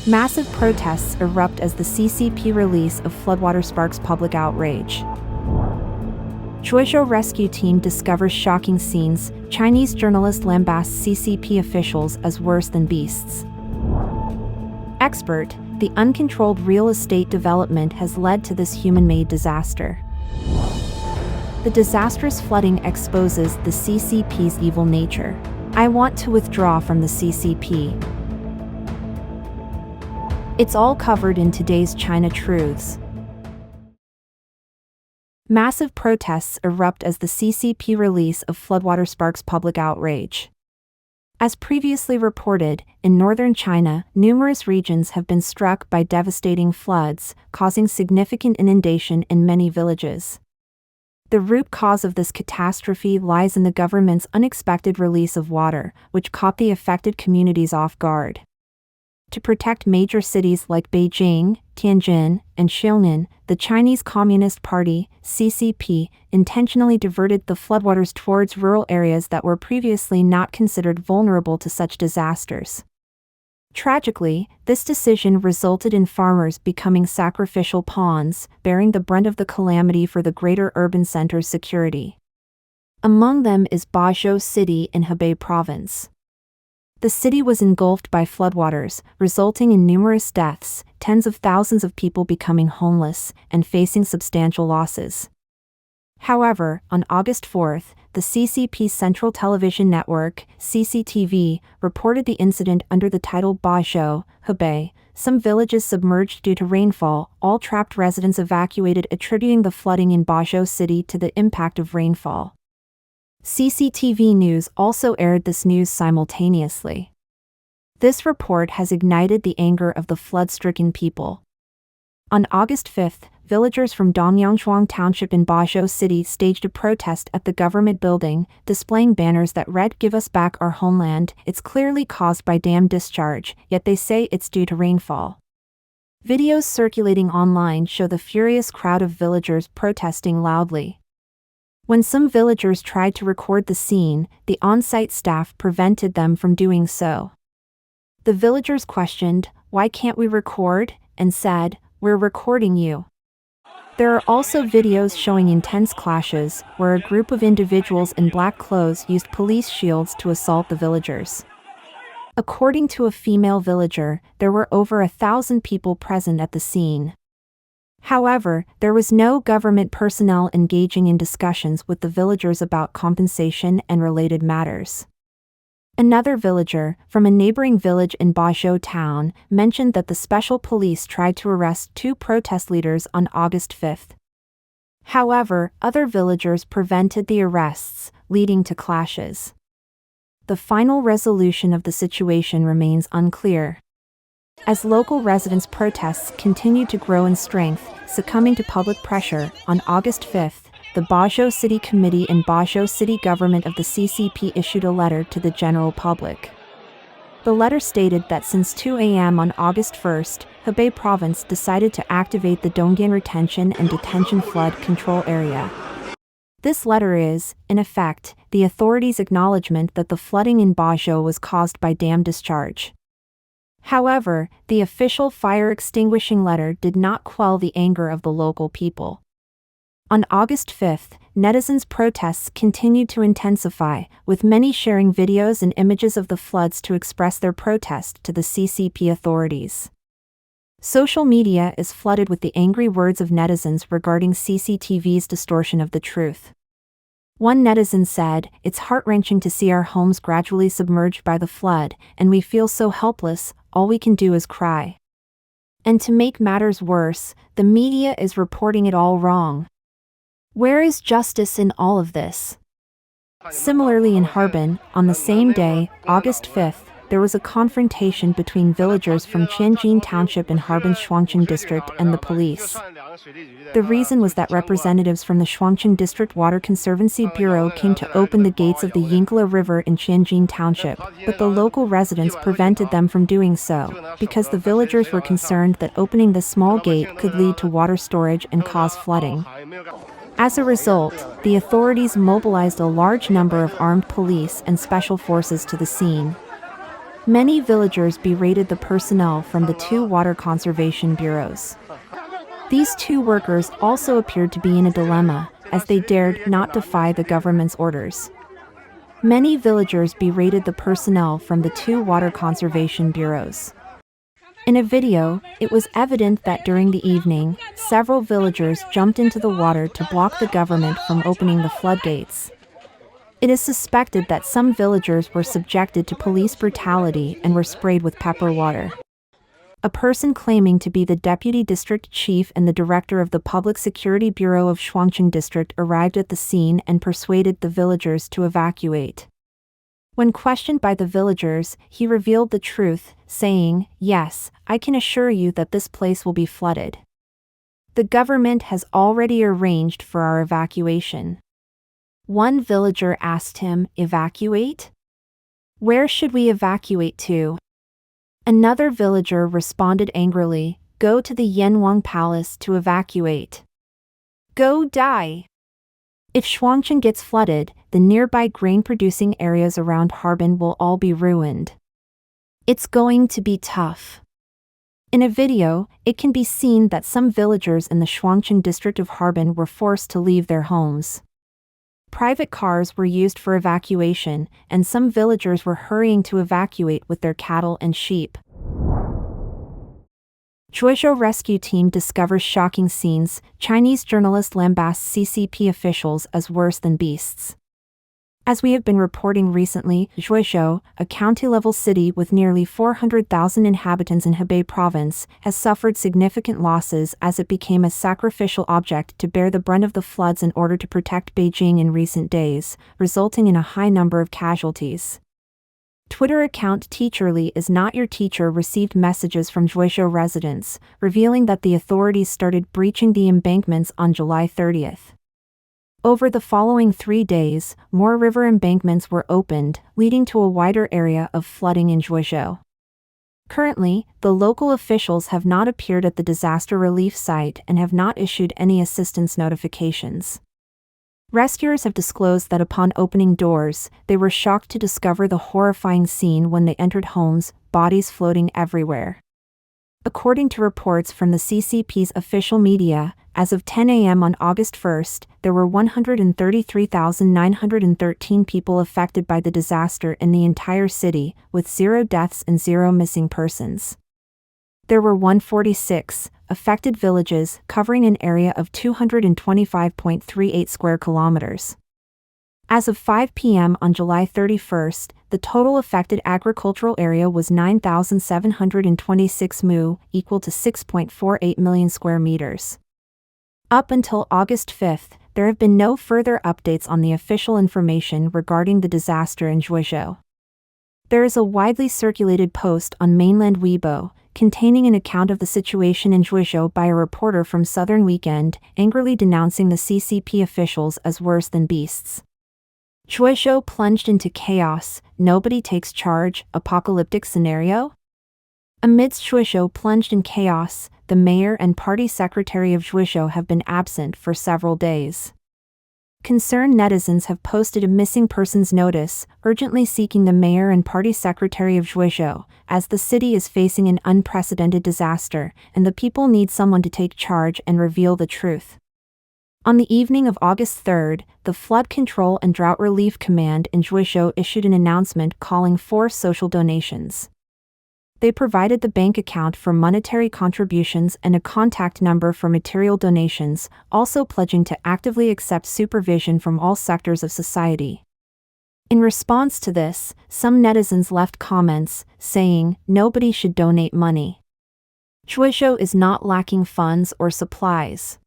Massive protests erupt as the CCP release of floodwater sparks public outrage. Zhuozhou rescue team discovers shocking scenes. Chinese journalist lambasts CCP officials as worse than beasts. Expert, the uncontrolled real estate development has led to this human-made disaster. The disastrous flooding exposes the CCP's evil nature. I want to withdraw from the CCP. It's all covered in today's China Truths. Massive protests erupt as the CCP release of floodwater sparks public outrage. As previously reported, in northern China, numerous regions have been struck by devastating floods, causing significant inundation in many villages. The root cause of this catastrophe lies in the government's unexpected release of water, which caught the affected communities off guard. To protect major cities like Beijing, Tianjin, and Xiamen, the Chinese Communist Party, CCP, intentionally diverted the floodwaters towards rural areas that were previously not considered vulnerable to such disasters. Tragically, this decision resulted in farmers becoming sacrificial pawns, bearing the brunt of the calamity for the greater urban center's security. Among them is Bazhou City in Hebei Province. The city was engulfed by floodwaters, resulting in numerous deaths, tens of thousands of people becoming homeless, and facing substantial losses. However, on August 4th, the CCP's Central Television Network, CCTV, reported the incident under the title Bazhou, Hebei, some villages submerged due to rainfall, all trapped residents evacuated, attributing the flooding in Bazhou City to the impact of rainfall. CCTV News also aired this news simultaneously. This report has ignited the anger of the flood-stricken people. On August 5th, villagers from Dongyangshuang Township in Bazhou City staged a protest at the government building, displaying banners that read, "Give us back our homeland, it's clearly caused by dam discharge, yet they say it's due to rainfall." Videos circulating online show the furious crowd of villagers protesting loudly. When some villagers tried to record the scene, the on-site staff prevented them from doing so. The villagers questioned, "Why can't we record?" and said, "We're recording you." There are also videos showing intense clashes, where a group of individuals in black clothes used police shields to assault the villagers. According to a female villager, there were over 1,000 people present at the scene. However, there was no government personnel engaging in discussions with the villagers about compensation and related matters. Another villager, from a neighboring village in Bazhou town, mentioned that the special police tried to arrest 2 protest leaders on August 5th. However, other villagers prevented the arrests, leading to clashes. The final resolution of the situation remains unclear. As local residents' protests continued to grow in strength, succumbing to public pressure, on August 5th, the Bazhou City Committee and Bazhou City government of the CCP issued a letter to the general public. The letter stated that since 2 a.m. on August 1st, Hebei Province decided to activate the Dongyan Retention and Detention Flood Control Area. This letter is, in effect, the authorities' acknowledgement that the flooding in Bazhou was caused by dam discharge. However, the official fire extinguishing letter did not quell the anger of the local people. On August 5th, netizens' protests continued to intensify, with many sharing videos and images of the floods to express their protest to the CCP authorities. Social media is flooded with the angry words of netizens regarding CCTV's distortion of the truth. One netizen said, "It's heart-wrenching to see our homes gradually submerged by the flood, and we feel so helpless, all we can do is cry." And to make matters worse, the media is reporting it all wrong. Where is justice in all of this? Similarly in Harbin, on the same day, August 5th, there was a confrontation between villagers from Tianjin Township in Harbin's Shuangqing District and the police. The reason was that representatives from the Shuangqing District Water Conservancy Bureau came to open the gates of the Yingla River in Tianjin Township, but the local residents prevented them from doing so, because the villagers were concerned that opening this small gate could lead to water storage and cause flooding. As a result, the authorities mobilized a large number of armed police and special forces to the scene. Many villagers berated the personnel from the two water conservation bureaus. These two workers also appeared to be in a dilemma, as they dared not defy the government's orders. Many villagers berated the personnel from the two water conservation bureaus. In a video, it was evident that during the evening, several villagers jumped into the water to block the government from opening the floodgates. It is suspected that some villagers were subjected to police brutality and were sprayed with pepper water. A person claiming to be the deputy district chief and the director of the Public Security Bureau of Shuangcheng District arrived at the scene and persuaded the villagers to evacuate. When questioned by the villagers, he revealed the truth, saying, "Yes, I can assure you that this place will be flooded. The government has already arranged for our evacuation." One villager asked him, "Evacuate? Where should we evacuate to?" Another villager responded angrily, "Go to the Yanwang Palace to evacuate. Go die." If Shuangcheng gets flooded, the nearby grain-producing areas around Harbin will all be ruined. It's going to be tough. In a video, it can be seen that some villagers in the Shuangcheng district of Harbin were forced to leave their homes. Private cars were used for evacuation, and some villagers were hurrying to evacuate with their cattle and sheep. Zhuozhou rescue team discovers shocking scenes. Chinese journalist lambasts CCP officials as worse than beasts. As we have been reporting recently, Zhuozhou, a county-level city with nearly 400,000 inhabitants in Hebei province, has suffered significant losses as it became a sacrificial object to bear the brunt of the floods in order to protect Beijing in recent days, resulting in a high number of casualties. Twitter account Teacherly is not your teacher received messages from Zhuozhou residents, revealing that the authorities started breaching the embankments on July 30th. Over the following 3 days, more river embankments were opened, leading to a wider area of flooding in Zhuozhou. Currently, the local officials have not appeared at the disaster relief site and have not issued any assistance notifications. Rescuers have disclosed that upon opening doors, they were shocked to discover the horrifying scene when they entered homes, bodies floating everywhere. According to reports from the CCP's official media, as of 10 a.m. on August 1st, there were 133,913 people affected by the disaster in the entire city, with 0 deaths and 0 missing persons. There were 146 affected villages, covering an area of 225.38 square kilometers. As of 5 p.m. on July 31st, the total affected agricultural area was 9,726 mu, equal to 6.48 million square meters. Up until August 5th, there have been no further updates on the official information regarding the disaster in Zhuozhou. There is a widely circulated post on mainland Weibo, containing an account of the situation in Zhuozhou by a reporter from Southern Weekend, angrily denouncing the CCP officials as worse than beasts. Zhuozhou plunged into chaos, nobody takes charge, apocalyptic scenario? Amidst Zhuozhou plunged in chaos, the mayor and party secretary of Zhuozhou have been absent for several days. Concerned netizens have posted a missing persons notice, urgently seeking the mayor and party secretary of Zhuozhou, as the city is facing an unprecedented disaster, and the people need someone to take charge and reveal the truth. On the evening of August 3rd, the Flood Control and Drought Relief Command in Zhuozhou issued an announcement calling for social donations. They provided the bank account for monetary contributions and a contact number for material donations, also pledging to actively accept supervision from all sectors of society. In response to this, some netizens left comments, saying, "Nobody should donate money. Zhuozhou is not lacking funds or supplies.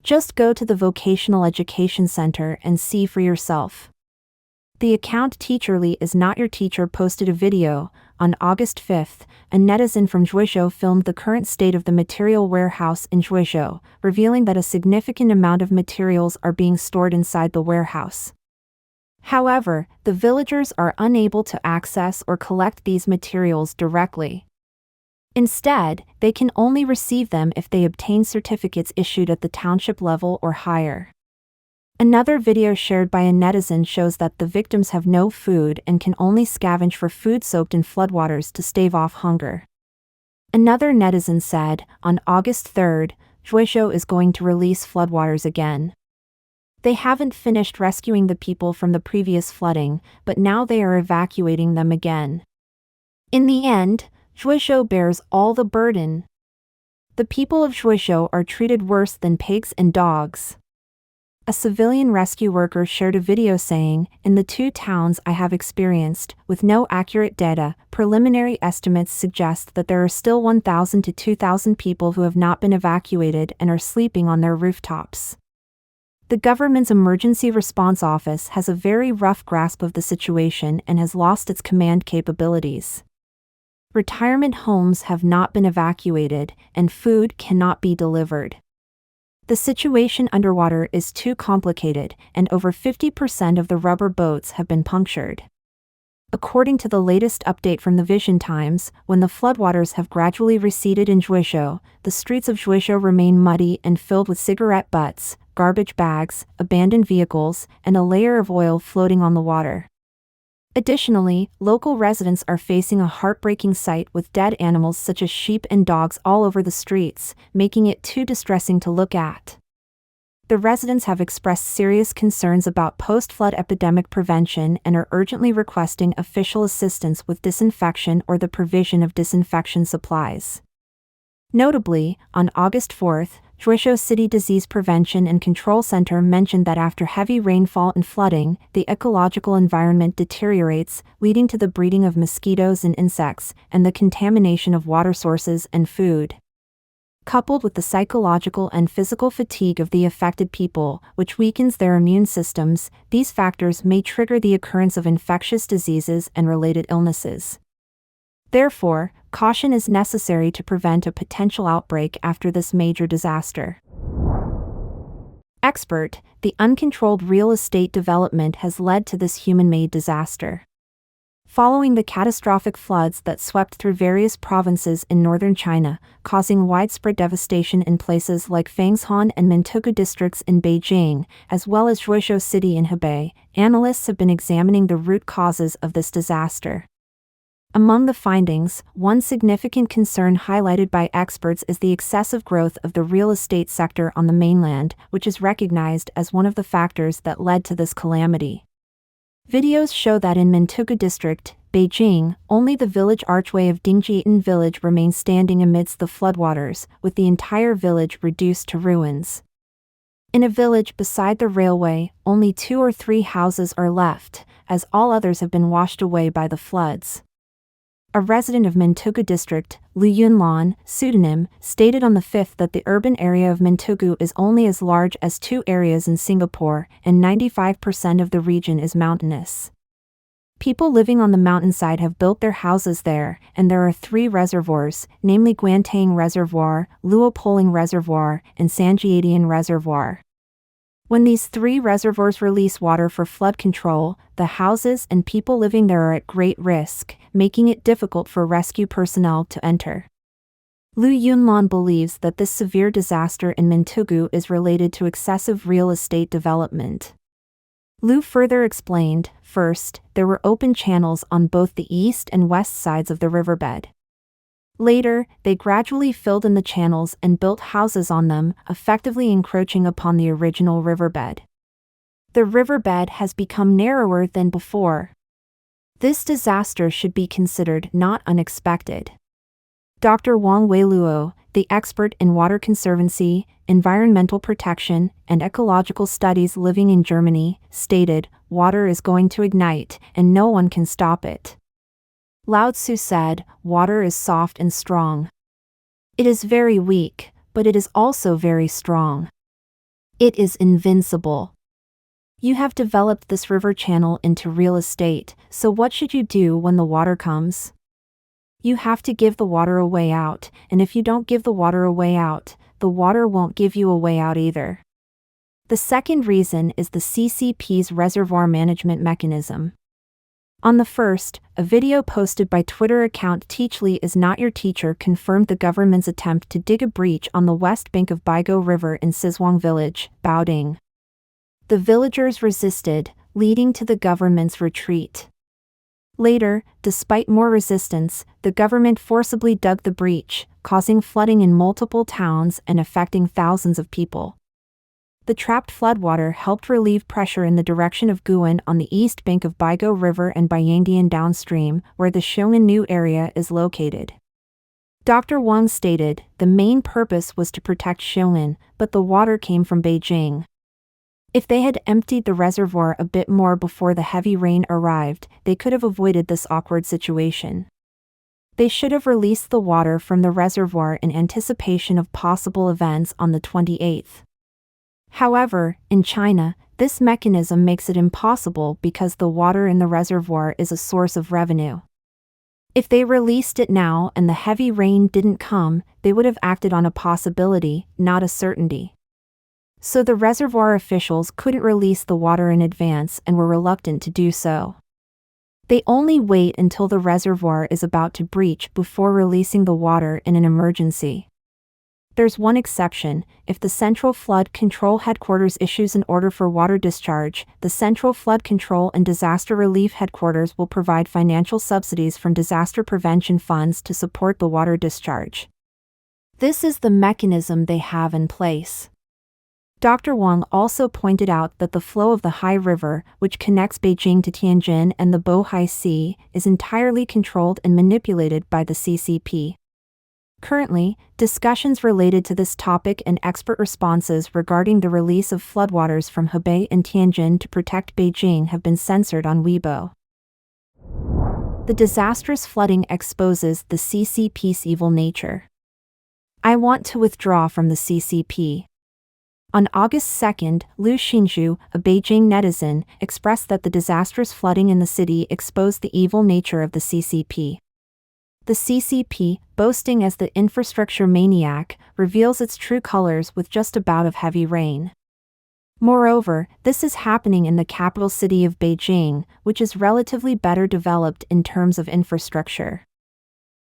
Just go to the vocational education center and see for yourself." The account Teacherly is not your teacher posted a video. On August 5th, a netizen from Zhuozhou filmed the current state of the material warehouse in Zhuozhou, revealing that a significant amount of materials are being stored inside the warehouse. However, the villagers are unable to access or collect these materials directly. Instead, they can only receive them if they obtain certificates issued at the township level or higher. Another video shared by a netizen shows that the victims have no food and can only scavenge for food soaked in floodwaters to stave off hunger. Another netizen said, on August 3rd, Zhuizhou is going to release floodwaters again. They haven't finished rescuing the people from the previous flooding, but now they are evacuating them again. In the end, Zhuizhou bears all the burden. The people of Zhuizhou are treated worse than pigs and dogs. A civilian rescue worker shared a video saying, in the two towns I have experienced, with no accurate data, preliminary estimates suggest that there are still 1,000 to 2,000 people who have not been evacuated and are sleeping on their rooftops. The government's emergency response office has a very rough grasp of the situation and has lost its command capabilities. Retirement homes have not been evacuated, and food cannot be delivered. The situation underwater is too complicated, and over 50% of the rubber boats have been punctured. According to the latest update from the Vision Times, when the floodwaters have gradually receded in Zhuizhou, the streets of Zhuizhou remain muddy and filled with cigarette butts, garbage bags, abandoned vehicles, and a layer of oil floating on the water. Additionally, local residents are facing a heartbreaking sight with dead animals such as sheep and dogs all over the streets, making it too distressing to look at. The residents have expressed serious concerns about post-flood epidemic prevention and are urgently requesting official assistance with disinfection or the provision of disinfection supplies. Notably, on August 4th, Zhuizhou City Disease Prevention and Control Center mentioned that after heavy rainfall and flooding, the ecological environment deteriorates, leading to the breeding of mosquitoes and insects, and the contamination of water sources and food. Coupled with the psychological and physical fatigue of the affected people, which weakens their immune systems, these factors may trigger the occurrence of infectious diseases and related illnesses. Therefore, caution is necessary to prevent a potential outbreak after this major disaster. Expert, the uncontrolled real estate development has led to this human-made disaster. Following the catastrophic floods that swept through various provinces in northern China, causing widespread devastation in places like Fangshan and Mentugu districts in Beijing, as well as Zhuizhou City in Hebei, analysts have been examining the root causes of this disaster. Among the findings, one significant concern highlighted by experts is the excessive growth of the real estate sector on the mainland, which is recognized as one of the factors that led to this calamity. Videos show that in Mentugu district, Beijing, only the village archway of Dingjian village remains standing amidst the floodwaters, with the entire village reduced to ruins. In a village beside the railway, only 2 or 3 houses are left, as all others have been washed away by the floods. A resident of Mentugu district, Lu Yunlan, pseudonym, stated on the 5th that the urban area of Mentugu is only as large as 2 areas in Singapore, and 95% of the region is mountainous. People living on the mountainside have built their houses there, and there are 3 reservoirs, namely Guantang Reservoir, Luopoling Reservoir, and Sanjiadian Reservoir. When these 3 reservoirs release water for flood control, the houses and people living there are at great risk, making it difficult for rescue personnel to enter. Lu Yunlan believes that this severe disaster in Mentugu is related to excessive real estate development. Lu further explained, first, there were open channels on both the east and west sides of the riverbed. Later, they gradually filled in the channels and built houses on them, effectively encroaching upon the original riverbed. The riverbed has become narrower than before. This disaster should be considered not unexpected. Dr. Wang Weiluo, the expert in water conservancy, environmental protection, and ecological studies living in Germany, stated, "Water is going to ignite, and no one can stop it." Lao Tzu said, "Water is soft and strong. It is very weak, but it is also very strong. It is invincible." You have developed this river channel into real estate, so what should you do when the water comes? You have to give the water a way out, and if you don't give the water a way out, the water won't give you a way out either. The second reason is the CCP's reservoir management mechanism. On the 1st, a video posted by Twitter account Teachly is Not Your Teacher confirmed the government's attempt to dig a breach on the west bank of Baigo River in Sizhuang Village, Baoding. The villagers resisted, leading to the government's retreat. Later, despite more resistance, the government forcibly dug the breach, causing flooding in multiple towns and affecting thousands of people. The trapped floodwater helped relieve pressure in the direction of Guan on the east bank of Baigo River and Yangdian downstream, where the Xiong'an area is located. Dr. Wang stated, the main purpose was to protect Xiong'an, but the water came from Beijing. If they had emptied the reservoir a bit more before the heavy rain arrived, they could have avoided this awkward situation. They should have released the water from the reservoir in anticipation of possible events on the 28th. However, in China, this mechanism makes it impossible because the water in the reservoir is a source of revenue. If they released it now and the heavy rain didn't come, they would have acted on a possibility, not a certainty. So the reservoir officials couldn't release the water in advance and were reluctant to do so. They only wait until the reservoir is about to breach before releasing the water in an emergency. There's one exception: if the Central Flood Control Headquarters issues an order for water discharge, the Central Flood Control and Disaster Relief Headquarters will provide financial subsidies from disaster prevention funds to support the water discharge. This is the mechanism they have in place. Dr. Wang also pointed out that the flow of the Hai River, which connects Beijing to Tianjin and the Bohai Sea, is entirely controlled and manipulated by the CCP. Currently, discussions related to this topic and expert responses regarding the release of floodwaters from Hebei and Tianjin to protect Beijing have been censored on Weibo. The disastrous flooding exposes the CCP's evil nature. I want to withdraw from the CCP. On August 2, Liu Xinzhu, a Beijing netizen, expressed that the disastrous flooding in the city exposed the evil nature of the CCP. The CCP, boasting as the infrastructure maniac, reveals its true colors with just a bout of heavy rain. Moreover, this is happening in the capital city of Beijing, which is relatively better developed in terms of infrastructure.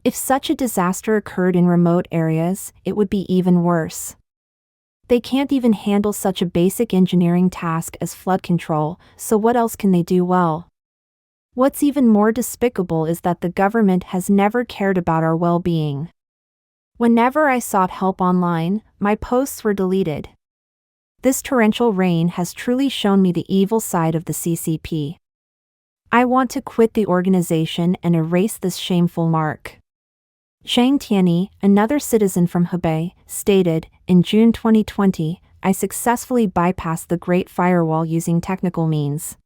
If such a disaster occurred in remote areas, it would be even worse. They can't even handle such a basic engineering task as flood control, so what else can they do well? What's even more despicable is that the government has never cared about our well-being. Whenever I sought help online, my posts were deleted. This torrential rain has truly shown me the evil side of the CCP. I want to quit the organization and erase this shameful mark. Zhang Tianyi, another citizen from Hebei, stated, in June 2020, I successfully bypassed the Great Firewall using technical means.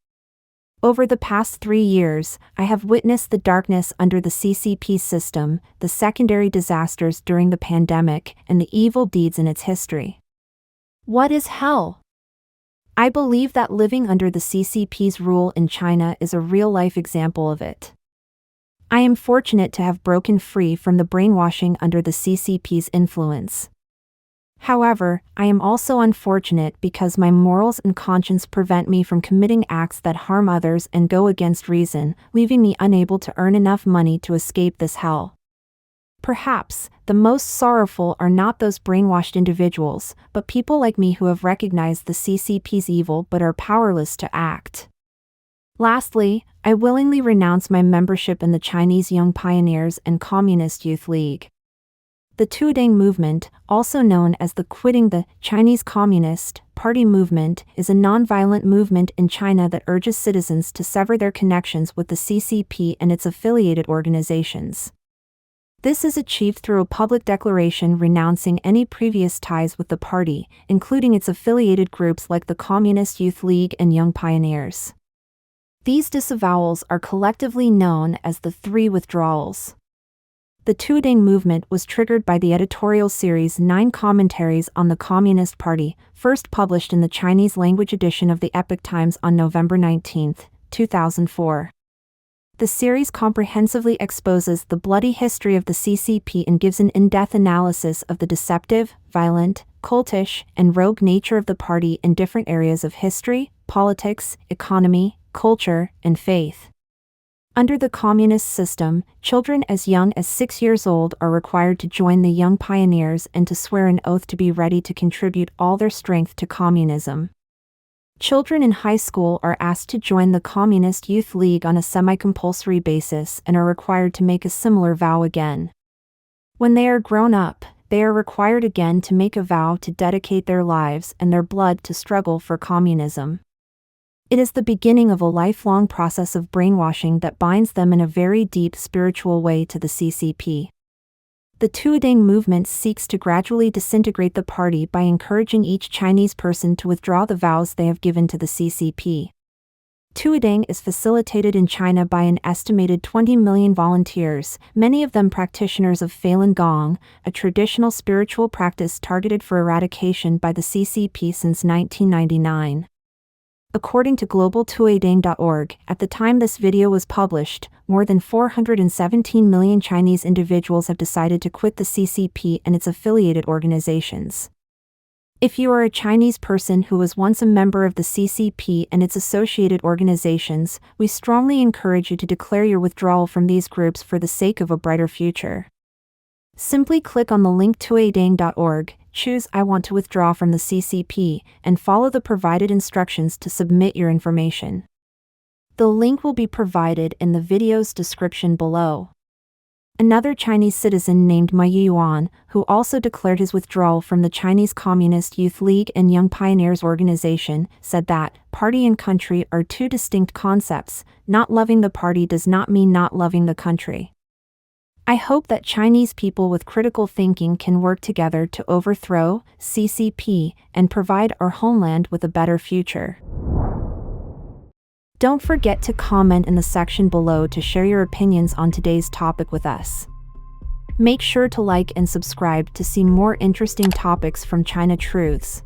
Over the past 3 years, I have witnessed the darkness under the CCP system, the secondary disasters during the pandemic, and the evil deeds in its history. What is hell? I believe that living under the CCP's rule in China is a real-life example of it. I am fortunate to have broken free from the brainwashing under the CCP's influence. However, I am also unfortunate because my morals and conscience prevent me from committing acts that harm others and go against reason, leaving me unable to earn enough money to escape this hell. Perhaps, the most sorrowful are not those brainwashed individuals, but people like me who have recognized the CCP's evil but are powerless to act. Lastly, I willingly renounce my membership in the Chinese Young Pioneers and Communist Youth League. The Tudeng movement, also known as the Quitting the Chinese Communist Party movement, is a non-violent movement in China that urges citizens to sever their connections with the CCP and its affiliated organizations. This is achieved through a public declaration renouncing any previous ties with the party, including its affiliated groups like the Communist Youth League and Young Pioneers. These disavowals are collectively known as the Three Withdrawals. The Tudeng movement was triggered by the editorial series 9 Commentaries on the Communist Party, first published in the Chinese-language edition of the Epoch Times on November 19, 2004. The series comprehensively exposes the bloody history of the CCP and gives an in-depth analysis of the deceptive, violent, cultish, and rogue nature of the party in different areas of history, politics, economy, culture, and faith. Under the communist system, children as young as 6 years old are required to join the Young Pioneers and to swear an oath to be ready to contribute all their strength to communism. Children in high school are asked to join the Communist Youth League on a semi-compulsory basis and are required to make a similar vow again. When they are grown up, they are required again to make a vow to dedicate their lives and their blood to struggle for communism. It is the beginning of a lifelong process of brainwashing that binds them in a very deep spiritual way to the CCP. The Tuodang movement seeks to gradually disintegrate the party by encouraging each Chinese person to withdraw the vows they have given to the CCP. Tuodang is facilitated in China by an estimated 20 million volunteers, many of them practitioners of Falun Gong, a traditional spiritual practice targeted for eradication by the CCP since 1999. According to globaltuodang.org, at the time this video was published, more than 417 million Chinese individuals have decided to quit the CCP and its affiliated organizations. If you are a Chinese person who was once a member of the CCP and its associated organizations, we strongly encourage you to declare your withdrawal from these groups for the sake of a brighter future. Simply click on the link tuodang.org, choose I want to withdraw from the CCP, and follow the provided instructions to submit your information. The link will be provided in the video's description below. Another Chinese citizen named Ma Yuan, who also declared his withdrawal from the Chinese Communist Youth League and Young Pioneers organization, said that party and country are two distinct concepts. Not loving the party does not mean not loving the country. I hope that Chinese people with critical thinking can work together to overthrow CCP and provide our homeland with a better future. Don't forget to comment in the section below to share your opinions on today's topic with us. Make sure to like and subscribe to see more interesting topics from China Truths.